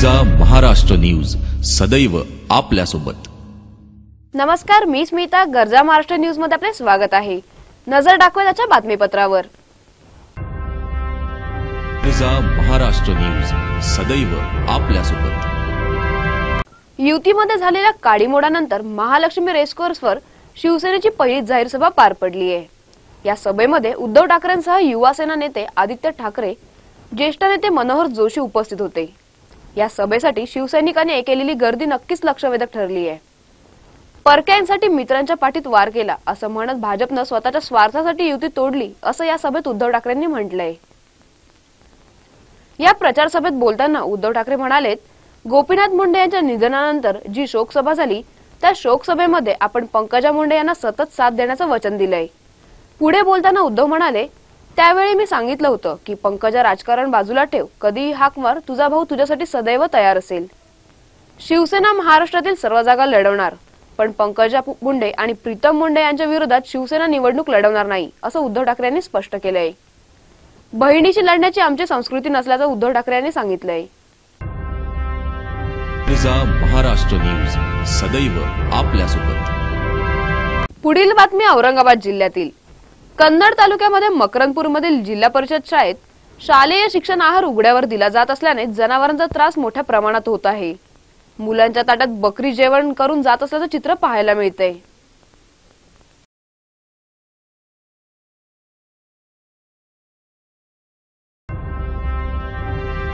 तुझा महाराष्ट्र न्यूज सदैव आपल्यासोबत। नमस्कार, मी स्मिता। गरजा महाराष्ट्र न्यूज मध्ये आपले स्वागत आहे। नजर टाकूया त्याच्या बातमीपत्रावर। तुझा महाराष्ट्र न्यूज सदैव आपल्यासोबत। युतीमध्ये झालेल्या काडीमोडानंतर महालक्ष्मी रेसकोर्सवर शिवसेनेची पहिली जाहीर सभा पार पडली आहे। या सभेमध्ये उद्धव ठाकरेंसह युवा सेना नेते आदित्य ठाकरे, ज्येष्ठ नेते मनोहर जोशी उपस्थित होते। या सभेसाठी शिवसैनिकांनी केलेली गर्दी नक्कीच लक्षवेधक ठरली आहे। परक्यांसाठी मित्रांच्या पाठीत वार केला असं म्हणत भाजपनं स्वतःच्या स्वार्थासाठी युती तोडली असं या सभेत उद्धव ठाकरेंनी म्हटलंय। या प्रचार सभेत बोलताना उद्धव ठाकरे म्हणाले, गोपीनाथ मुंडे यांच्या निधनानंतर जी शोकसभा झाली त्या शोकसभेमध्ये आपण पंकजा मुंडे यांना सतत साथ देण्याचं वचन दिलंय। पुढे बोलताना उद्धव म्हणाले, त्यावेळी मी सांगितलं होतं की पंकजा राजकारण बाजूला ठेव, कधीही हाक मार, तुझा भाऊ तुझ्यासाठी सदैव तयार असेल। शिवसेना महाराष्ट्रातील सर्व जागा लढवणार, पण पंकजा मुंडे आणि प्रीतम मुंडे यांच्या विरोधात शिवसेना निवडणूक लढवणार नाही असं उद्धव ठाकरे यांनी स्पष्ट केलंय। बहिणीशी लढण्याची आमची संस्कृती नसल्याचं उद्धव ठाकरे यांनी सांगितलंय। तुझा महाराष्ट्र न्यूज सदैव आपल्यासोबत। पुढील बातमी औरंगाबाद जिल्ह्यातील कन्नड तालुक्यामध्ये मकरंदपूरमधील जिल्हा परिषद शाळेत शालेय शिक्षण आहार उघड्यावर दिला जात असल्याने जनावरांचा त्रास मोठ्या प्रमाणात होत आहे। मुलांच्या ताटात बकरी जेवण करून जात असल्याचं चित्र पाहायला मिळतंय।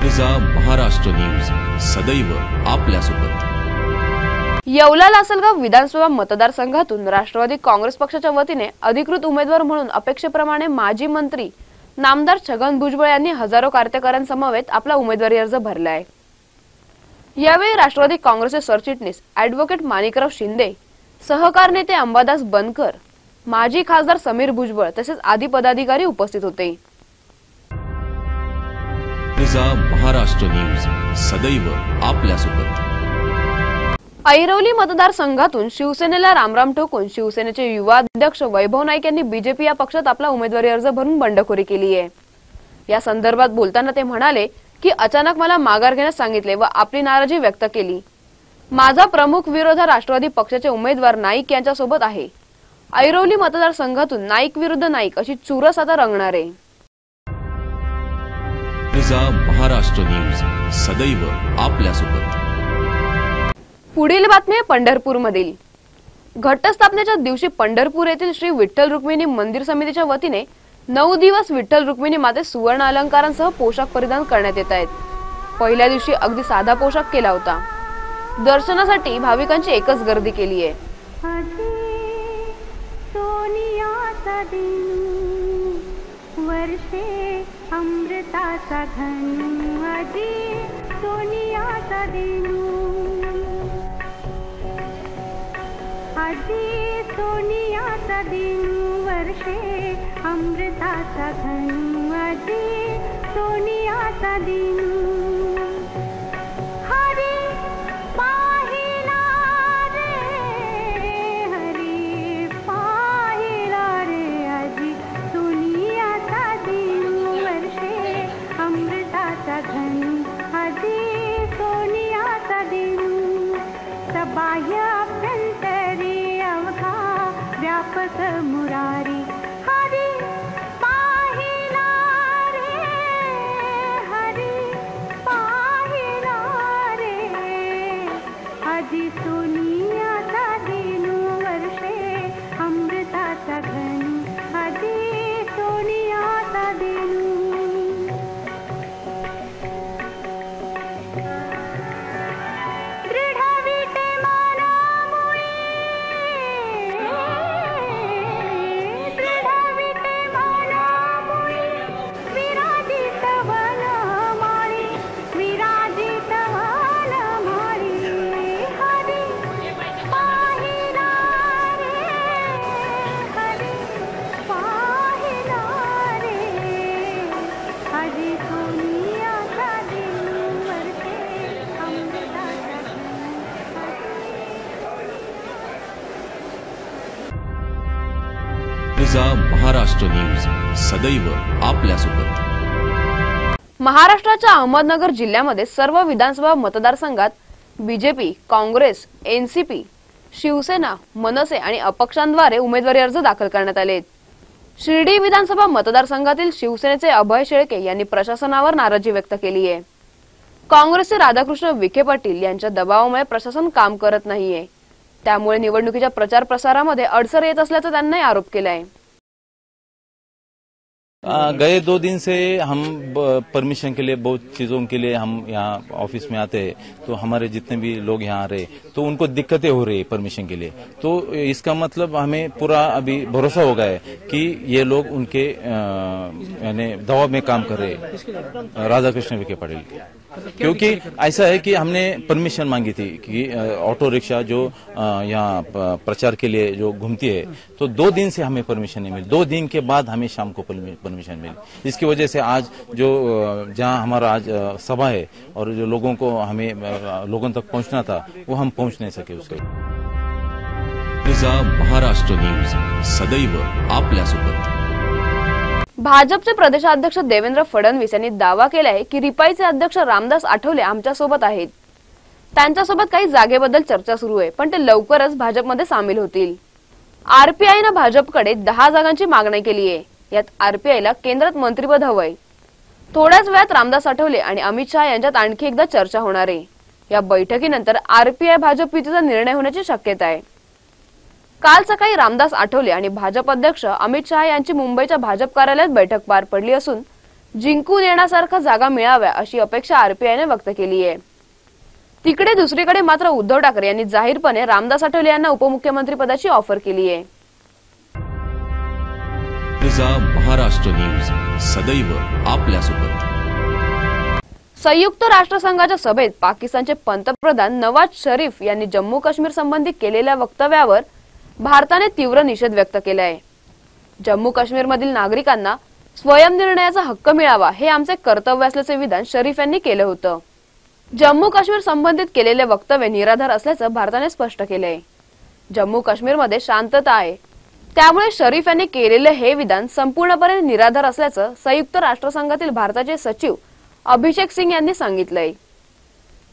तुझा महाराष्ट्र न्यूज सदैव आपल्यासोबत। येवला लासलगाव विधानसभा मतदारसंघातून राष्ट्रवादी काँग्रेस पक्षाच्या वतीने अधिकृत उमेदवार म्हणून अपेक्षेप्रमाणे माजी मंत्री नामदार छगन भुजबळ यांनी हजारो कार्यकर्त्यांसमवेत आपला उमेदवारी अर्ज भरलाय। यावेळी राष्ट्रवादी काँग्रेसचे सरचिटणीस ॲडव्होकेट माणिकराव शिंदे, सहकार नेते अंबादास बनकर, माजी खासदार समीर भुजबळ तसेच आदी पदाधिकारी उपस्थित होते। तुझा महाराष्ट्र न्यूज सदैव आपल्यासोबत। ऐरोली मतदारसंघातून शिवसेनेला रामराम ठोकून शिवसेनेचे युवा अध्यक्ष वैभव नाईक यांनी बीजेपी या पक्षात आपला उमेदवारी अर्ज भरून बंडखोरी केली आहे। या संदर्भात बोलताना ते म्हणाले की अचानक मला माघार घेण्यास सांगितले व आपली नाराजी व्यक्त केली। माझा प्रमुख विरोध राष्ट्रवादी पक्षाचे उमेदवार नाईक यांच्यासोबत आहे। ऐरोली मतदारसंघातून नाईक विरुद्ध नाईक अशी चुरस आता रंगणार आहे। तुझा महाराष्ट्र न्यूज सदैव आपल्यासोबत। पुढील बातमी पंढरपूरमधील घटस्थापनेच्या दिवशी पंढरपूर येथील श्री विठ्ठल रुक्मिणी मंदिर समितीच्या वतीने 9 दिवस विठ्ठल रुक्मिणी मातेस सुवर्ण अलंकारांसह पोशाख परिधान करण्यात येत आहेत। पहिल्या दिवशी अगदी साधा पोशाख केला होता। दर्शनासाठी भाविकांची एकच गर्दी केली आहे। वर्षे अमृताचा घन आधी सोनियाचा दिनू आधी सोनियाचा दिनू वर्षे अमृताचा घन आधी सोनियाचा दिनू हरी पाहिला रे हरी पाहिला रे आधी सोनियाचा दिनू वर्षे अमृताचा घन आधी सोनियाचा दिनू सबाह्य अभ्यंतरी अवघा व्यापक मुरारी हरी पाहिला रे हरी पाहिला रे आधी सोनियाचा दिनू वर्षे अमृताचा घन आधी सोनियाचा दिनू तुझा महाराष्ट्र न्यूज सदैव आपल्यासोबत। महाराष्ट्राच्या अहमदनगर जिल्ह्यामध्ये सर्व विधानसभा मतदारसंघात बीजेपी, काँग्रेस, एनसीपी, शिवसेना, मनसे आणि अपक्षांद्वारे उमेदवारी अर्ज दाखल करण्यात आले. शिर्डी विधानसभा मतदारसंघातील शिवसेनेचे अभय शेळके यांनी प्रशासनावर नाराजी व्यक्त केली आहे. काँग्रेसचे राधाकृष्ण विखे पाटील यांच्या दबावामुळे प्रशासन काम करत नाहीये, त्यामुळे निवडणुकीच्या प्रचार प्रसारामध्ये अडसर येत असल्याचा त्यांनी आरोप केला आहे. गए 2 दिन से हम परमिशन के लिए बहुत चीजों के लिए हम यहाँ ऑफिस में आते हैं, तो हमारे जितने भी लोग यहाँ आ रहे तो उनको दिक्कतें हो रही है परमिशन के लिए. तो इसका मतलब हमें पूरा अभी भरोसा हो गया है कि ये लोग उनके यानी दबाव में काम कर रहे हैं राधाकृष्ण विखे पाटिल, क्योंकि ऐसा है कि हमने परमिशन मांगी थी कि ऑटो रिक्शा जो यहाँ प्रचार के लिए जो घूमती है, तो 2 दिन से हमें परमिशन नहीं मिली. 2 दिन के बाद हमें शाम को परमिशन मिली. इसकी वजह से आज जो जहाँ हमारा आज सभा है और जो लोगों को हमें लोगों तक पहुँचना था वो हम पहुँच नहीं सके. उसके महाराष्ट्र न्यूज सदैव आपल्यासोबत. भाजपचे प्रदेशाध्यक्ष देवेंद्र फडणवीस यांनी दावा केलाय की रिपाईचे अध्यक्ष रामदास आठवले आमच्या सोबत आहेत. त्यांच्यासोबत काही जागेबद्दल चर्चा सुरू आहे, पण ते लवकरच भाजपमध्ये सामील होतील. आरपीआयने भाजपकडे 10 जागांची मागणी केली आहे. यात आरपीआयला केंद्रात मंत्रिपद हवंय. थोड्याच वेळात रामदास आठवले आणि अमित शहा यांच्यात आणखी एकदा चर्चा होणार आहे. या बैठकीनंतर आरपीआय भाजप युतीचा निर्णय होण्याची शक्यता आहे. काल सकाळी रामदास आठवले आणि भाजप अध्यक्ष अमित शहा यांची मुंबईच्या भाजप कार्यालयात बैठक पार पडली असून जिंकून येण्यासारख्या जागा मिळाव्या अशी अपेक्षा आरपीआयने व्यक्त केली आहे. तिकडे दुसरीकडे मात्र उद्धव ठाकरे यांनी जाहीरपणे रामदास आठवले यांना उपमुख्यमंत्री पदाची ऑफर केली आहे. महाराष्ट्र न्यूज सदैव आपल्यासोबत. संयुक्त राष्ट्रसंघाच्या सभेत पाकिस्तानचे पंतप्रधान नवाज शरीफ यांनी जम्मू काश्मीर संबंधी केलेल्या वक्तव्यावर भारताने तीव्र निषेध व्यक्त केला आहे. जम्मू काश्मीरमधील नागरिकांना स्वयंनिर्णयाचा हक्क मिळावा हे आमचे कर्तव्य असल्याचे विधान शरीफ यांनी केलं होतं. जम्मू काश्मीर संबंधित केलेले वक्तव्य निराधार असल्याचं भारताने स्पष्ट केलंय. जम्मू काश्मीरमध्ये शांतता आहे, त्यामुळे शरीफ यांनी केलेले हे विधान संपूर्णपणे निराधार असल्याचं संयुक्त राष्ट्रसंघातील भारताचे सचिव अभिषेक सिंग यांनी सांगितलंय.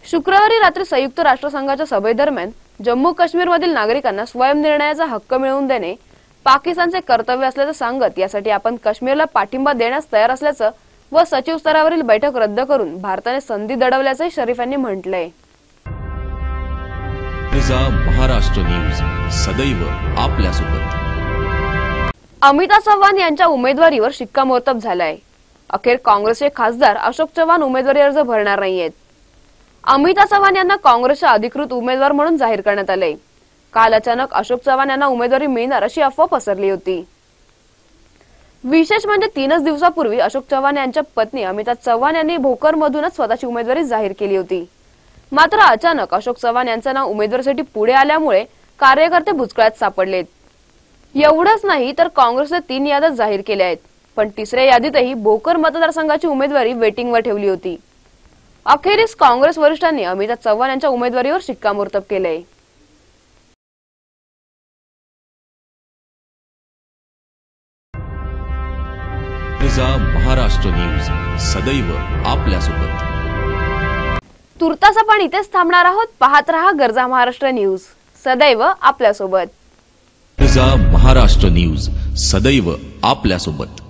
शुक्रवारी रात्री संयुक्त राष्ट्रसंघाच्या सभेदरम्यान जम्मू काश्मीरमधील नागरिकांना स्वयंनिर्णयाचा हक्क मिळवून देणे पाकिस्तानचे कर्तव्य असल्याचं सांगत यासाठी आपण काश्मीरला पाठिंबा देण्यास तयार असल्याचं व सचिव स्तरावरील बैठक रद्द करून भारताने संधी दडवल्याचंही शरीफ यांनी म्हटलंय. महाराष्ट्र न्यूज सदैव आपल्यासोबत. अमिता चव्हाण यांच्या उमेदवारीवर शिक्कामोर्तब झालाय. अखेर काँग्रेसचे खासदार अशोक चव्हाण उमेदवारी अर्ज भरणार नाहीयेत. अमिता चव्हाण यांना काँग्रेसचा अधिकृत उमेदवार म्हणून जाहीर करण्यात आले. काल अचानक अशोक चव्हाण यांना उमेदवारी मिळणार अशी अफवा पसरली होती. विशेष म्हणजे 3 दिवसापूर्वी अशोक चव्हाण यांच्या पत्नी अमिता चव्हाण यांनी भोकरमधूनच स्वतःची उमेदवारी जाहीर केली होती. मात्र अचानक अशोक चव्हाण यांचं नाव उमेदवारीसाठी पुढे आल्यामुळे कार्यकर्ते बुचकळ्यात सापडलेत. एवढंच नाही तर काँग्रेसने 3 याद्या जाहीर केल्या आहेत, पण 3ऱ्या यादीतही भोकर मतदारसंघाची उमेदवारी वेटिंगवर ठेवली होती. अखेरीस काँग्रेस वरिष्ठांनी अमिता चव्हाण यांच्या उमेदवारीवर शिक्कामोर्तब केलंय. महाराष्ट्र न्यूज सदैव आपल्यासोबत. तुर्तास आपण इथेच थांबणार आहोत. पाहत रहा गरजा महाराष्ट्र न्यूज सदैव आपल्यासोबत. महाराष्ट्र न्यूज सदैव आपल्यासोबत.